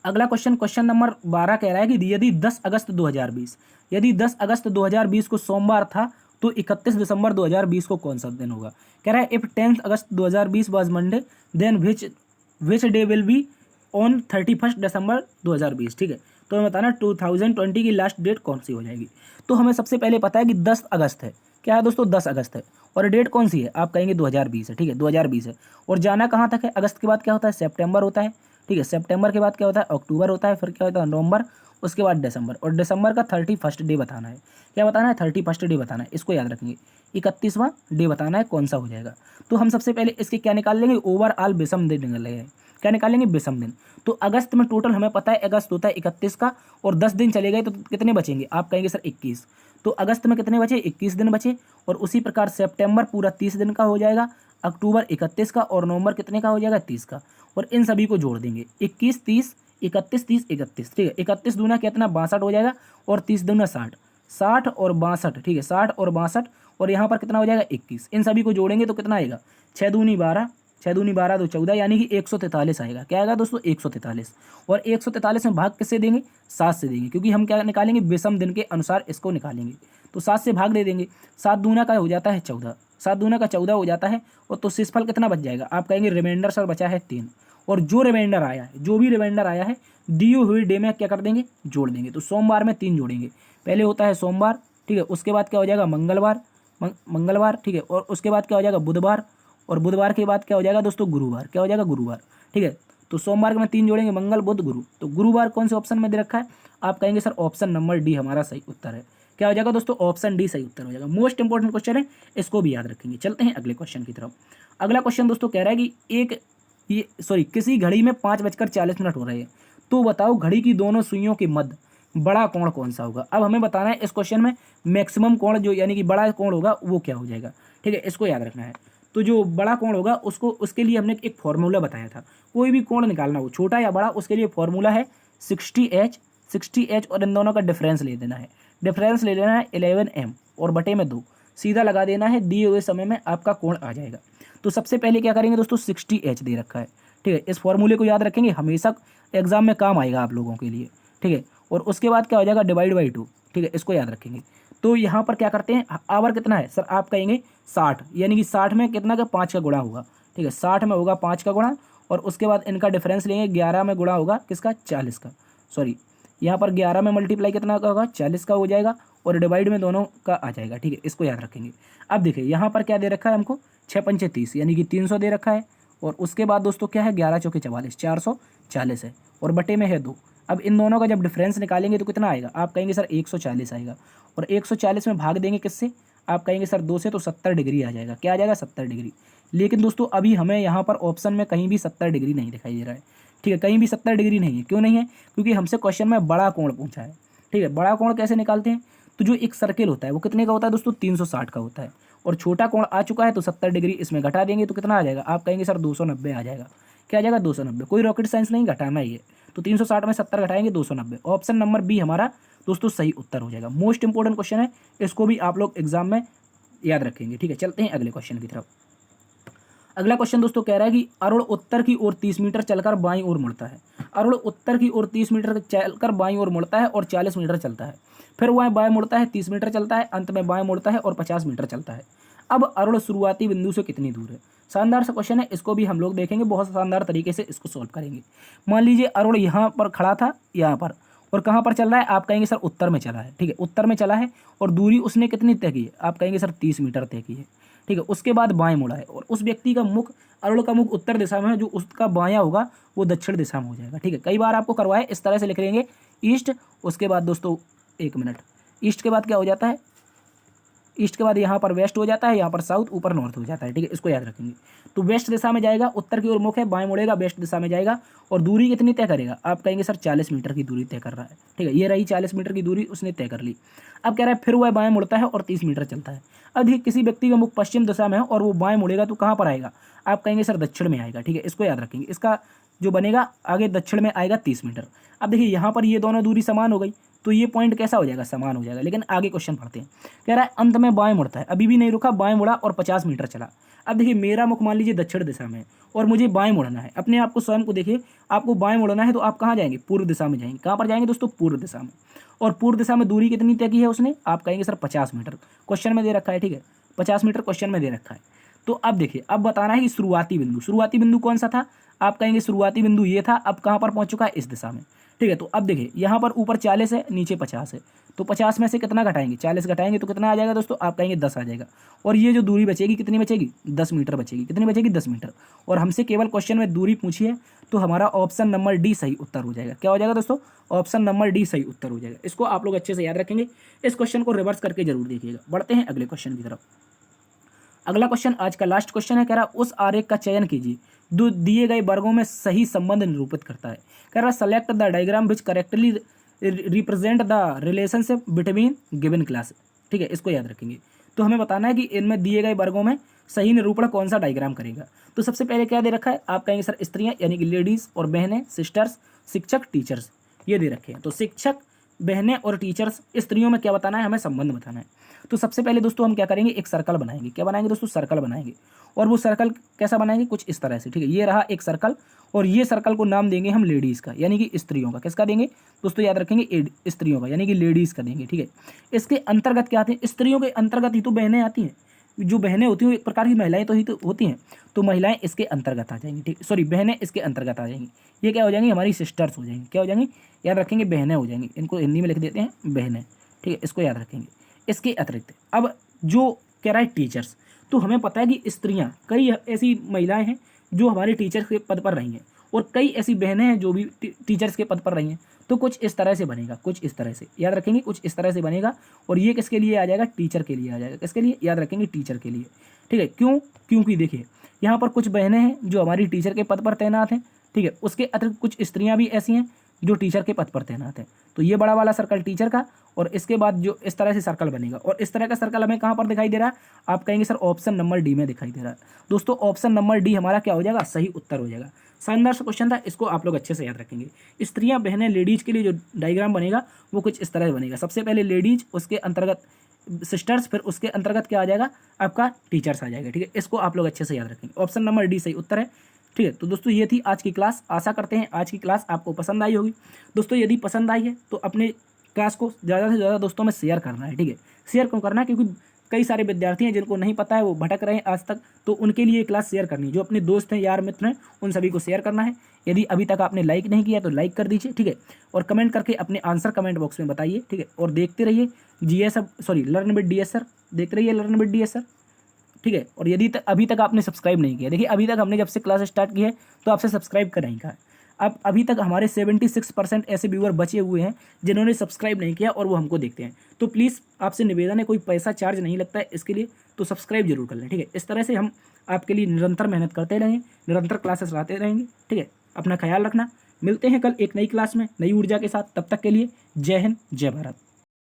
अगला क्वेश्चन, क्वेश्चन नंबर 12 कह रहा है कि यदि 10 अगस्त 2020 यदि 10 अगस्त 2020 को सोमवार था तो 31 दिसंबर 2020 को कौन सा दिन होगा। कह रहा है if 10 August 2020 was Monday then which day will be on 31 December 2020, ठीक है। तो हमें बताना 2020 की लास्ट डेट कौन सी हो जाएगी। तो हमें सबसे पहले पता है कि 10 अगस्त है, क्या है दोस्तों, 10 अगस्त है, और डेट कौन सी है, आप कहेंगे 2020 है, ठीक है, 2020 है। और जाना कहाँ तक है, अगस्त के बाद क्या होता है, सितंबर होता है, ठीक है, सितंबर के बाद क्या होता है, अक्टूबर होता है, फिर क्या होता है, नवंबर, उसके बाद दिसंबर, और दिसंबर का 31 डे बताना है। क्या बताना है, 31 डे बताना है, इसको याद रखेंगे। 31वां डे बताना है कौन सा हो जाएगा। तो हम सबसे पहले इसके क्या निकाल लेंगे, ओवरऑल विषम दिन निकाल लेंगे। क्या निकालेंगे, विषम दिन। तो अगस्त में टोटल हमें पता है अगस्त होता है 31 का, और 10 दिन चले गए तो कितने बचेंगे, आप कहेंगे सर 21। तो अगस्त में कितने बचे, 21 दिन बचे। और उसी प्रकार सितंबर पूरा 30 दिन का हो जाएगा, अक्टूबर 31 का, और नवंबर कितने का हो जाएगा, 30 का। और इन सभी को जोड़ देंगे, 21 30 31 30 31, ठीक है। 31 दूना कितना, 62 हो जाएगा, और 30 दूना 60, 60 और 62, ठीक है, 60 और 62, और यहाँ पर कितना हो जाएगा, 21। इन सभी को जोड़ेंगे तो कितना आएगा, 6 दूनी 12, 6 दूनी 12 तो 14, यानी कि 143 आएगा। क्या आएगा दोस्तों, 143। और 143 में भाग किससे देंगे, 7 से देंगे, क्योंकि हम क्या निकालेंगे, विषम दिन के अनुसार इसको निकालेंगे। तो 7 से भाग दे देंगे, 7 दूना का हो जाता है 14, 7 दूना का 14 हो जाता है। और तो शेषफल कितना बच जाएगा, आप कहेंगे रिमाइंडर सर बचा है 3, और जो रिमाइंडर आया है, जो भी रिमाइंडर आया है दी हुई डे में क्या कर देंगे, जोड़ देंगे। तो सोमवार में 3 जोड़ेंगे, पहले होता है सोमवार, ठीक है, उसके बाद क्या हो जाएगा मंगलवार, ठीक है, और उसके बाद क्या हो जाएगा बुधवार, और बुधवार के बाद क्या हो जाएगा दोस्तों गुरुवार, क्या हो जाएगा गुरुवार, ठीक है। तो सोमवार में 3 जोड़ेंगे, मंगल बुध गुरु, तो गुरुवार कौन से ऑप्शन में दे रखा है, आप कहेंगे सर ऑप्शन नंबर डी हमारा सही उत्तर है। क्या हो जाएगा दोस्तों, ऑप्शन डी सही उत्तर हो जाएगा। मोस्ट इंपॉर्टेंट क्वेश्चन है, इसको भी याद रखेंगे। चलते हैं अगले क्वेश्चन की तरफ। अगला क्वेश्चन दोस्तों कह रहा है कि किसी घड़ी में 5:40 हो रहे हैं, तो बताओ घड़ी की दोनों सुइयों के मध्य बड़ा कोण कौन सा होगा। अब हमें बताना है इस क्वेश्चन में मैक्सिमम कोण जो यानी कि बड़ा कोण होगा वो क्या हो जाएगा, ठीक है, इसको याद रखना है। तो जो बड़ा कोण होगा उसके लिए हमने एक फॉर्मूला बताया था, कोई भी कोण निकालना हो छोटा या बड़ा, उसके लिए फॉर्मूला है 60H, और इन दोनों का डिफरेंस ले देना है, डिफरेंस ले लेना है 11m और बटे में 2, सीधा लगा देना है, दिए हुए समय में आपका कोण आ जाएगा। तो सबसे पहले क्या करेंगे दोस्तों, 60H दे रखा है, ठीक है, इस फॉर्मूले को याद रखेंगे, हमेशा एग्जाम में काम आएगा आप लोगों के लिए, ठीक है। और उसके बाद क्या हो जाएगा, डिवाइड बाई 2, ठीक है, इसको याद रखेंगे। तो यहाँ पर क्या करते हैं, आवर कितना है सर, आप कहेंगे 60, यानी कि 60 में कितना का 5 का गुणा होगा, ठीक है, 60 में होगा 5 का गुणा, और उसके बाद इनका डिफरेंस लेंगे, 11 में गुणा होगा किसका, 40 का, सॉरी यहाँ पर 11 में मल्टीप्लाई कितना का होगा, 40 का हो जाएगा, और डिवाइड में दोनों का आ जाएगा, ठीक है, इसको याद रखेंगे। अब देखिए यहाँ पर क्या दे रखा है हमको, 6 पंचे 30 यानी कि 300 दे रखा है, और उसके बाद दोस्तों क्या है, 11 चौके 44, 440 है, और बटे में है 2। अब इन दोनों का जब डिफरेंस निकालेंगे तो कितना आएगा, आप कहेंगे सर 140 आएगा, और 140 में भाग देंगे किससे, आप कहेंगे सर 2 से, तो 70 डिग्री आ जाएगा। क्या आ जाएगा, 70 डिग्री। लेकिन दोस्तों अभी हमें यहाँ पर ऑप्शन में कहीं भी 70 डिग्री नहीं दिखाई दे रहा है, ठीक है, कहीं भी 70 डिग्री नहीं है। क्यों नहीं है, क्योंकि हमसे क्वेश्चन में बड़ा कोण पूछा है, ठीक है। बड़ा कोण कैसे निकालते हैं, तो जो एक सर्किल होता है वो कितने का होता है दोस्तों, 360 का होता है। और छोटा कोण आ चुका है तो 70 डिग्री इसमें घटा देंगे तो कितना आ जाएगा, आप कहेंगे सर 290 आ जाएगा। क्या आ जाएगा, 290। कोई रॉकेट साइंस नहीं, घटाना ही है। तो 360 में 70 घटाएंगे 290। ऑप्शन नंबर बी हमारा दोस्तों सही उत्तर हो जाएगा। मोस्ट इंपॉर्टेंट क्वेश्चन है, इसको भी आप लोग एग्जाम में याद रखेंगे। ठीक है, चलते हैं अगले क्वेश्चन की तरफ। अगला क्वेश्चन दोस्तों कह रहा है कि अरुण उत्तर की ओर 30 मीटर चलकर बाईं ओर मुड़ता है। अरुण उत्तर की ओर 30 मीटर चलकर बाईं ओर मुड़ता है और 40 मीटर चलता है। फिर वह बाएं मुड़ता है, 30 मीटर चलता है, अंत में बाएं मुड़ता है और 50 मीटर चलता है। अब अरुण शुरुआती बिंदु से कितनी दूर है। शानदार सा क्वेश्चन है, इसको भी हम लोग देखेंगे, बहुत शानदार तरीके से इसको सॉल्व करेंगे। मान लीजिए अरुण यहाँ पर खड़ा था, यहाँ पर, और कहाँ पर चल रहा है, आप कहेंगे सर उत्तर में चला है। ठीक है, उत्तर में चला है और दूरी उसने कितनी तय की है, आप कहेंगे सर 30 मीटर तय की है। ठीक है, उसके बाद बाएं मुड़ा है और उस व्यक्ति का मुख, अरुण का मुख उत्तर दिशा में है, जो उसका बायां होगा वो दक्षिण दिशा में हो जाएगा। ठीक है, कई बार आपको करवाए, इस तरह से लिख लेंगे ईस्ट, उसके बाद दोस्तों 1 मिनट, ईस्ट के बाद क्या हो जाता है, ईस्ट के बाद यहाँ पर वेस्ट हो जाता है, यहाँ पर साउथ, ऊपर नॉर्थ हो जाता है। ठीक है, इसको याद रखेंगे। तो वेस्ट दिशा में जाएगा, उत्तर की ओर मुख है, बाएं मुड़ेगा, वेस्ट दिशा में जाएगा और दूरी कितनी तय करेगा, आप कहेंगे सर 40 मीटर की दूरी तय कर रहा है। ठीक है, ये रही 40 मीटर की दूरी उसने तय कर ली। अब कह रहा है फिर वह बाएं मुड़ता है और 30 मीटर चलता है। अब देखिए किसी व्यक्ति का मुख पश्चिम दिशा में है और वो बाएं मुड़ेगा तो कहाँ पर आएगा, आप कहेंगे सर दक्षिण में आएगा। ठीक है, इसको याद रखेंगे। इसका जो बनेगा आगे दक्षिण में आएगा 30 मीटर। अब देखिए यहाँ पर ये दोनों दूरी समान हो गई तो ये पॉइंट कैसा हो जाएगा, समान हो जाएगा। लेकिन आगे क्वेश्चन पढ़ते हैं। कह रहा है अंत में बाएं मुड़ता है, अभी भी नहीं रुका, बाएं मुड़ा और 50 मीटर चला। अब देखिए मेरा मुख मान लीजिए दक्षिण दिशा में है और मुझे बाएं मुड़ना है। अपने आप को स्वयं को देखिए, आपको बाएं मुड़ना है तो आप कहाँ जाएंगे, पूर्व दिशा में जाएंगे। कहाँ पर जाएंगे दोस्तों, पूर्व दिशा में। और पूर्व दिशा में दूरी कितनी तय की है उसने, आप कहेंगे सर 50 मीटर, क्वेश्चन में दे रखा है। ठीक है, 50 मीटर क्वेश्चन में दे रखा है। तो अब देखिए, अब बताना है कि शुरुआती बिंदु कौन सा था, आप कहेंगे शुरुआती बिंदु ये था। अब कहाँ पर पहुंच चुका है, इस दिशा में। ठीक है, तो अब देखिए यहाँ पर ऊपर 40 है, नीचे 50 है, तो 50 में से कितना घटाएंगे, 40 घटाएंगे तो कितना आ जाएगा दोस्तों, आप कहेंगे 10 आ जाएगा। और ये जो दूरी बचेगी कितनी बचेगी, 10 मीटर बचेगी। कितनी बचेगी, 10 मीटर। और हमसे केवल क्वेश्चन में दूरी पूछी है तो हमारा ऑप्शन नंबर डी सही उत्तर हो जाएगा। क्या हो जाएगा दोस्तों, ऑप्शन नंबर डी सही उत्तर हो जाएगा। इसको आप लोग अच्छे से याद रखेंगे, इस क्वेश्चन को रिवर्स करके जरूर देखिएगा। बढ़ते हैं अगले क्वेश्चन की तरफ। अगला क्वेश्चन आज का लास्ट क्वेश्चन है। कह रहा उस आरेख का चयन कीजिए जो दिए गए वर्गों में सही संबंध निरूपित करता है। कह रहा select the diagram which correctly represent the relationship between given class. ठीक है, इसको याद रखेंगे। तो हमें बताना है कि इनमें दिए गए वर्गों में सही निरूपण कौन सा डायग्राम करेगा। तो सबसे पहले क्या दे रखा है, आप कहेंगे सर स्त्रियां यानी कि लेडीज और बहनें, सिस्टर्स, शिक्षक, टीचर्स, ये दे रखे हैं। तो शिक्षक, बहनें और टीचर्स, स्त्रियों में क्या बताना है, हमें संबंध बताना है। तो सबसे पहले दोस्तों हम क्या करेंगे, एक सर्कल बनाएंगे। क्या बनाएंगे दोस्तों, सर्कल बनाएंगे। और वो सर्कल कैसा बनाएंगे, कुछ इस तरह से। ठीक है, ये रहा एक सर्कल और ये सर्कल को नाम देंगे हम लेडीज़ का, यानी कि स्त्रियों का। किसका देंगे दोस्तों, याद रखेंगे स्त्रियों का, यानी कि लेडीज़ का देंगे। ठीक है, इसके अंतर्गत क्या आते हैं, स्त्रियों के अंतर्गत ही तो बहनें आती हैं। जो बहनें होती हैं एक प्रकार की महिलाएं तो ही तो होती हैं, तो महिलाएं इसके अंतर्गत आ जाएंगी। ठीक, सॉरी, बहनें इसके अंतर्गत आ जाएंगी। ये क्या हो जाएंगी, हमारी सिस्टर्स हो जाएंगी। क्या हो जाएंगी, याद रखेंगे, बहनें हो जाएंगी। इनको हिंदी में लिख देते हैं बहनें। ठीक है, इसको याद रखेंगे। इसके अतिरिक्त अब जो कह रहा है टीचर्स, तो हमें पता है कि स्त्रियां, कई ऐसी महिलाएं हैं जो हमारे टीचर्स के पद पर रही हैं और कई ऐसी बहनें हैं जो भी टीचर्स के पद पर रही हैं। तो कुछ इस तरह से बनेगा, कुछ इस तरह से याद रखेंगे, कुछ इस तरह से बनेगा। और ये किसके लिए आ जाएगा, टीचर के लिए आ जाएगा। किसके लिए, याद रखेंगे, टीचर के लिए। ठीक है, क्यों, क्योंकि देखिए यहाँ पर कुछ बहनें हैं जो हमारी टीचर के पद पर तैनात हैं। ठीक है, उसके अतिरिक्त कुछ स्त्रियाँ भी ऐसी हैं जो टीचर के पद पर तैनात हैं। तो ये बड़ा वाला सर्कल टीचर का, और इसके बाद जो इस तरह से सर्कल बनेगा, और इस तरह का सर्कल हमें कहाँ पर दिखाई दे रहा है, आप कहेंगे सर ऑप्शन नंबर डी में दिखाई दे रहा है। दोस्तों ऑप्शन नंबर डी हमारा क्या हो जाएगा, सही उत्तर हो जाएगा। शानदार सा क्वेश्चन था, इसको आप लोग अच्छे से याद रखेंगे। स्त्रियां, बहनें, लेडीज के लिए जो डायग्राम बनेगा वो कुछ इस तरह से बनेगा। सबसे पहले लेडीज, उसके अंतर्गत सिस्टर्स, फिर उसके अंतर्गत क्या आ जाएगा, आपका टीचर्स आ जाएगा। ठीक है, इसको आप लोग अच्छे से याद रखेंगे। ऑप्शन नंबर डी सही उत्तर है। ठीक है, तो दोस्तों ये थी आज की क्लास। आशा करते हैं आज की क्लास आपको पसंद आई होगी। दोस्तों यदि पसंद आई है तो अपने क्लास को ज़्यादा से ज़्यादा दोस्तों में शेयर करना है। ठीक है, शेयर क्यों करना है, क्योंकि कई सारे विद्यार्थी हैं जिनको नहीं पता है, वो भटक रहे हैं आज तक, तो उनके लिए क्लास शेयर करनी है। जो अपने दोस्त हैं, यार मित्र हैं, उन सभी को शेयर करना है। यदि अभी तक आपने लाइक नहीं किया तो लाइक कर दीजिए। ठीक है, और कमेंट करके अपने आंसर कमेंट बॉक्स में बताइए। ठीक है, और देखते रहिए लर्न विद डीएस सर, देखते रहिए लर्न विद डीएस सर। ठीक है, और यदि अभी तक आपने सब्सक्राइब नहीं किया, देखिए अभी तक हमने जब से क्लास स्टार्ट की है तो आपसे सब्सक्राइब कर नहीं कहा। अब अभी तक हमारे 76% ऐसे व्यूअर बचे हुए हैं जिन्होंने सब्सक्राइब नहीं किया और वो हमको देखते हैं। तो प्लीज़ आपसे निवेदन है, कोई पैसा चार्ज नहीं लगता है इसके लिए, तो सब्सक्राइब जरूर कर लें। ठीक है, इस तरह से हम आपके लिए निरंतर मेहनत करते रहेंगे, निरंतर क्लासेस लाते रहेंगे। ठीक है, अपना ख्याल रखना। मिलते हैं कल एक नई क्लास में नई ऊर्जा के साथ। तब तक के लिए जय हिंद, जय भारत।